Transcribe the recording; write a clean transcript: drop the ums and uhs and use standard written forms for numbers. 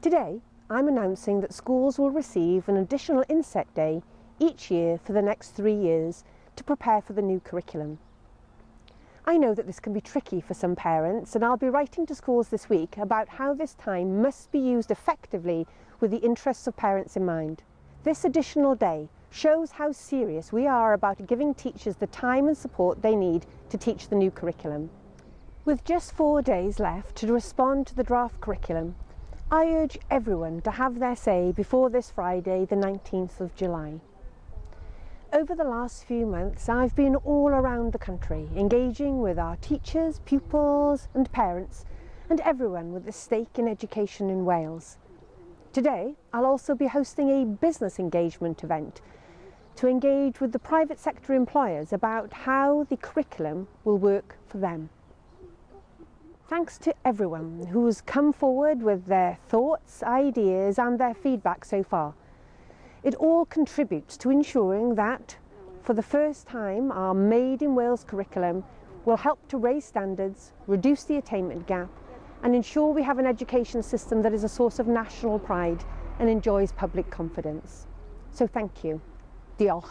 Today, I'm announcing that schools will receive an additional Inset Day each year for the next 3 years to prepare for the new curriculum. I know that this can be tricky for some parents, and I'll be writing to schools this week about how this time must be used effectively with the interests of parents in mind. This additional day shows how serious we are about giving teachers the time and support they need to teach the new curriculum. With just 4 days left to respond to the draft curriculum, I urge everyone to have their say before this Friday, the 19th of July. Over the last few months, I've been all around the country, engaging with our teachers, pupils and parents, and everyone with a stake in education in Wales. Today, I'll also be hosting a business engagement event to engage with the private sector employers about how the curriculum will work for them. Thanks to everyone who's come forward with their thoughts, ideas and their feedback so far. It all contributes to ensuring that, for the first time, our Made in Wales curriculum will help to raise standards, reduce the attainment gap and ensure we have an education system that is a source of national pride and enjoys public confidence. So thank you. Diolch.